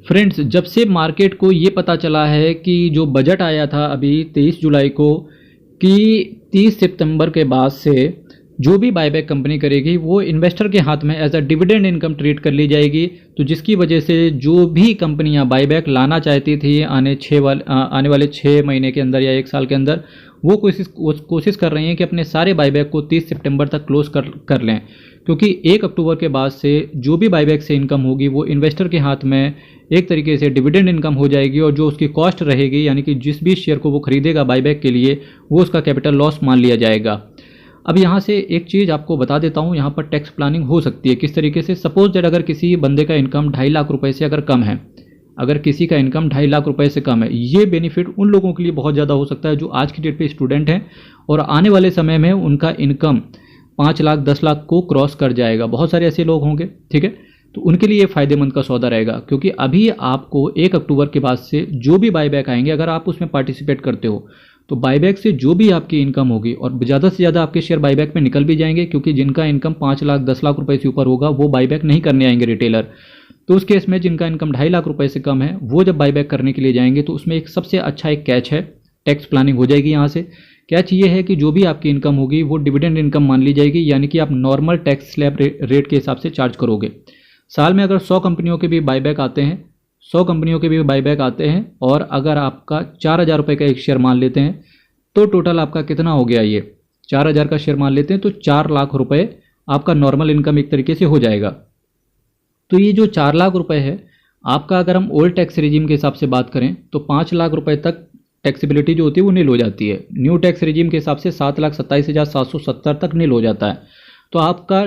Friends, जब से market को ये पता चला है कि जो बजट आया था अभी 23 जुलाई को, कि 30 सितंबर के बाद से जो भी बायबैक कंपनी करेगी वो इन्वेस्टर के हाथ में as a dividend income treat कर ली जाएगी। तो जिसकी वजह से जो भी कंपनियां बायबैक लाना चाहती थी आने वाले 6 महीने के अंदर या 1 साल के अंदर, वो कोशिश कर रही हैं कि अपने सारे बायबैक को 30 सितंबर तक क्लोज कर लें, क्योंकि 1 अक्टूबर के बाद से जो भी बायबैक से इनकम होगी वो इन्वेस्टर के हाथ में एक तरीके से डिविडेंड इनकम हो जाएगी, और जो उसकी कॉस्ट रहेगी यानी कि जिस भी शेयर को वो खरीदेगा बायबैक के लिए वो उसका कैपिटल लॉस मान लिया जाएगा। अब यहाँ से एक चीज़ आपको बता देता हूँ, यहाँ पर टैक्स प्लानिंग हो सकती है किस तरीके से। सपोज दैट अगर किसी बंदे का इनकम 2.5 लाख रुपए से अगर कम है, अगर किसी का इनकम 2.5 लाख रुपए से कम है, ये बेनिफिट उन लोगों के लिए बहुत ज़्यादा हो सकता है जो आज की डेट पे स्टूडेंट हैं और आने वाले समय में उनका इनकम 5 लाख 10 लाख को क्रॉस कर जाएगा। बहुत सारे ऐसे लोग होंगे, ठीक है, तो उनके लिए ये फ़ायदेमंद का सौदा रहेगा, क्योंकि अभी आपको 1 अक्टूबर के बाद से जो भी बायबैक आएंगे, अगर आप उसमें पार्टिसिपेट करते हो तो बायबैक से जो भी आपकी इनकम होगी, और ज़्यादा से ज़्यादा आपके शेयर बायबैक में निकल भी जाएंगे, क्योंकि जिनका इनकम 5 लाख 10 लाख रुपए से ऊपर होगा वो बायबैक नहीं करने आएंगे रिटेलर। तो उस केस में जिनका इनकम 2.5 लाख रुपए से कम है वो जब बायबैक करने के लिए जाएंगे तो उसमें एक सबसे अच्छा एक कैच है, टैक्स प्लानिंग हो जाएगी। यहाँ से कैच ये है कि जो भी आपकी इनकम होगी वो डिविडेंड इनकम मान ली जाएगी, यानी कि आप नॉर्मल टैक्स स्लैब रेट के हिसाब से चार्ज करोगे। साल में अगर 100 कंपनियों के भी बायबैक आते हैं, 100 कंपनियों के भी बायबैक आते हैं, और अगर आपका 4,000 रुपये का एक शेयर मान लेते हैं तो टोटल आपका कितना हो गया, ये 4,000 का शेयर मान लेते हैं तो 4 लाख रुपए आपका नॉर्मल इनकम एक तरीके से हो जाएगा। तो ये जो 4 लाख रुपए है आपका, अगर हम ओल्ड टैक्स रिजीम के हिसाब से बात करें तो 5 लाख रुपए तक टैक्सेबिलिटी जो होती है वो नील हो जाती है। न्यू टैक्स रिजीम के हिसाब से 7,27,770 तक नील हो जाता है। तो आपका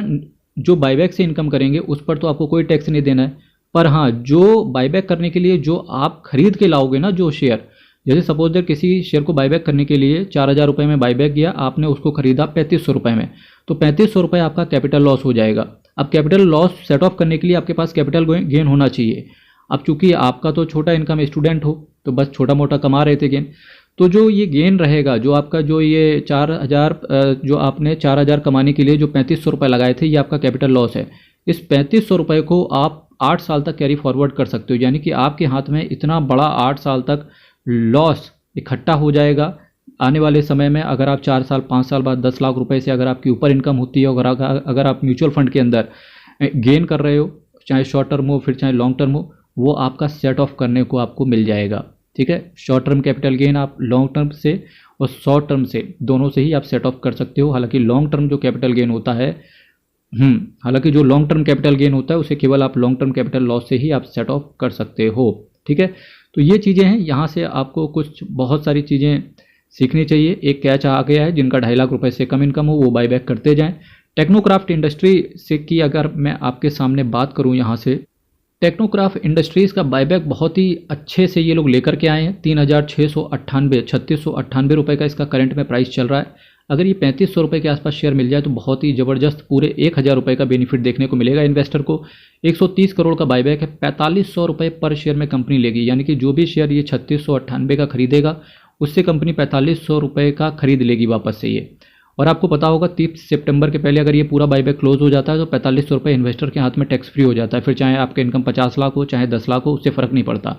जो बायबैक से इनकम करेंगे उस पर तो आपको कोई टैक्स नहीं देना है, पर हाँ जो बायबैक करने के लिए जो आप खरीद के लाओगे ना जो शेयर, जैसे सपोज दैट किसी शेयर को बायबैक करने के लिए 4,000 रुपये में बायबैक किया, आपने उसको खरीदा 3,500 रुपये में, तो 3,500 रुपये आपका कैपिटल लॉस हो जाएगा। अब कैपिटल लॉस सेट ऑफ करने के लिए आपके पास कैपिटल गेन होना चाहिए। अब चूंकि आपका तो छोटा इनकम स्टूडेंट हो तो बस छोटा मोटा कमा रहे थे गेन, तो जो ये गेन रहेगा, जो आपका जो ये 4,000 जो आपने 4,000 कमाने के लिए जो 3,500 रुपये लगाए थे, ये आपका कैपिटल लॉस है। इस 3,500 रुपये को आप 8 साल तक कैरी फॉरवर्ड कर सकते हो, यानी कि आपके हाथ में इतना बड़ा 8 साल तक लॉस इकट्ठा हो जाएगा। आने वाले समय में अगर आप 4 साल 5 साल बाद 10 लाख रुपए से अगर आपकी ऊपर इनकम होती है, अगर आप म्यूचुअल फंड के अंदर गेन कर रहे हो, चाहे शॉर्ट टर्म हो फिर चाहे लॉन्ग टर्म हो, वो आपका सेट ऑफ करने को आपको मिल जाएगा। ठीक है, शॉर्ट टर्म कैपिटल गेन आप लॉन्ग टर्म से और शॉर्ट टर्म से दोनों से ही आप सेट ऑफ कर सकते हो। हालांकि लॉन्ग टर्म जो कैपिटल गेन होता है हालांकि जो लॉन्ग टर्म कैपिटल गेन होता है उसे केवल आप लॉन्ग टर्म कैपिटल लॉस से ही आप सेट ऑफ कर सकते हो। ठीक है, तो ये चीज़ें हैं, यहाँ से आपको कुछ बहुत सारी चीज़ें सीखनी चाहिए। एक कैच आ गया है, जिनका 2.5 लाख रुपए से कम इनकम हो वो बायबैक करते जाएं। टेक्नोक्राफ्ट इंडस्ट्री से की अगर मैं आपके सामने बात करूँ, यहाँ से टेक्नोक्राफ्ट इंडस्ट्रीज़ का बायबैक बहुत ही अच्छे से ये लोग लेकर के आए हैं। 3698 रुपये का इसका करंट में प्राइस चल रहा है। अगर ये 3,500 रुपये के आसपास शेयर मिल जाए तो बहुत ही ज़बरदस्त पूरे 1,000 रुपये का बेनिफिट देखने को मिलेगा इन्वेस्टर को। 130 करोड़ का बायबैक है, 4,500 रुपये पर शेयर में कंपनी लेगी, यानी कि जो भी शेयर ये 3698 का खरीदेगा उससे कंपनी 4,500 रुपये का खरीद लेगी वापस से ये। और आपको पता होगा 30 सितंबर के पहले अगर ये पूरा बायबैक क्लोज हो जाता है तो 4,500 रुपये इन्वेस्टर के हाथ में टैक्स फ्री हो जाता है। फिर चाहे आपका इनकम 50 लाख हो चाहे 10 लाख हो, उससे फ़र्क नहीं पड़ता।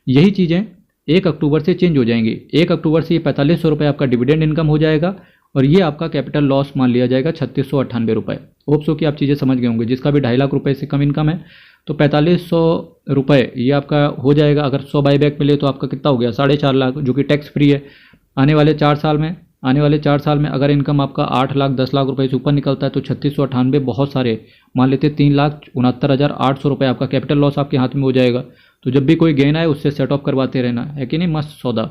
यही चीज़ें 1 अक्टूबर से चेंज हो जाएंगी। 1 अक्टूबर से ये 4,500 रुपये आपका डिविडेंड इनकम हो जाएगा और ये आपका कैपिटल लॉस मान लिया जाएगा 3,698 रुपये। होप्स हो कि आप चीज़ें समझ गए होंगे। जिसका भी 2.5 लाख रुपए से कम इनकम है तो 4,500 रुपये ये आपका हो जाएगा। अगर 100 बायबैक मिले तो आपका कितना हो गया, 4.5 लाख, जो कि टैक्स फ्री है। आने वाले 4 साल में अगर इनकम आपका 8 लाख 10 लाख रुपए से ऊपर निकलता है तो 3698 बहुत सारे, मान लेते 3,69,800 रुपये आपका कैपिटल लॉस आपके हाथ में हो जाएगा। तो जब भी कोई गेन आए उससे सेट ऑफ करवाते रहना है कि नहीं, मस्त सौदा।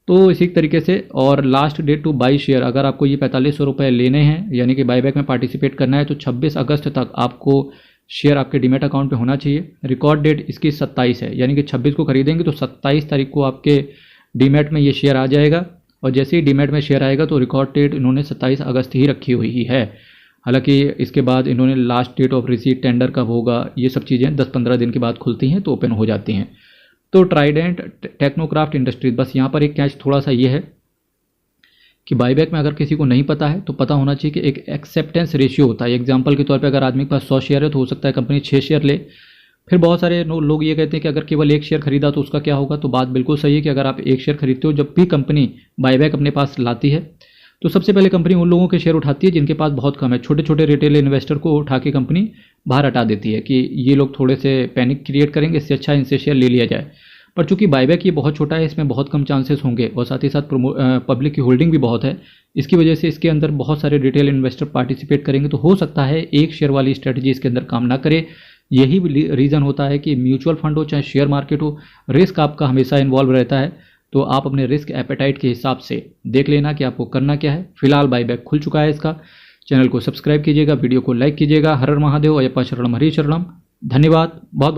तो इसी तरीके से, और last date to buy share, अगर आपको ये 4,500 रुपये लेने हैं यानी कि बायबैक में पार्टिसिपेट करना है तो 26 अगस्त तक आपको शेयर आपके डीमैट अकाउंट पे होना चाहिए। रिकॉर्ड डेट इसकी 27 है, यानी कि 26 को खरीदेंगे तो 27 तारीख को आपके डीमैट में ये शेयर आ जाएगा। और जैसे ही डीमैट में शेयर आएगा तो रिकॉर्ड डेट इन्होंने 27 अगस्त ही रखी हुई है। हालांकि इसके बाद इन्होंने last date of receipt, tender कब होगा, ये सब चीज़ें 10-15 दिन के बाद खुलती हैं तो ओपन हो जाती हैं। तो ट्राइडेंट टेक्नोक्राफ्ट इंडस्ट्रीज, बस यहाँ पर एक कैच थोड़ा सा ये है कि बायबैक में अगर किसी को नहीं पता है तो पता होना चाहिए कि एक एक्सेप्टेंस रेशियो होता है। एग्जांपल के तौर पे अगर आदमी के पास 100 शेयर है तो हो सकता है कंपनी 6 शेयर ले, फिर बहुत सारे लोग ये कहते हैं कि अगर केवल एक शेयर खरीदा तो उसका क्या होगा। तो बात बिल्कुल सही है कि अगर आप एक शेयर खरीदते हो, जब भी कंपनी बायबैक अपने पास लाती है तो सबसे पहले कंपनी उन लोगों के शेयर उठाती है जिनके पास बहुत कम है। छोटे छोटे रिटेल इन्वेस्टर को उठा के कंपनी बाहर हटा देती है कि ये लोग थोड़े से पैनिक क्रिएट करेंगे, इससे अच्छा इनसे शेयर ले लिया जाए। पर चूंकि बायबैक ये बहुत छोटा है, इसमें बहुत कम चांसेस होंगे और साथ ही साथ पब्लिक की होल्डिंग भी बहुत है, इसकी वजह से इसके अंदर बहुत सारे रिटेल इन्वेस्टर पार्टिसिपेट करेंगे। तो हो सकता है एक शेयर वाली स्ट्रेटजी इसके अंदर काम ना करे। यही रीज़न होता है कि म्यूचुअल फंड हो चाहे शेयर मार्केट हो, रिस्क आपका हमेशा इन्वॉल्व रहता है। तो आप अपने रिस्क एपेटाइट के हिसाब से देख लेना कि आपको करना क्या है। फिलहाल बायबैक खुल चुका है इसका। चैनल को सब्सक्राइब कीजिएगा, वीडियो को लाइक कीजिएगा। हर हर महादेव, अयप्पा शरणम हरि शरणम। धन्यवाद बहुत बहुत।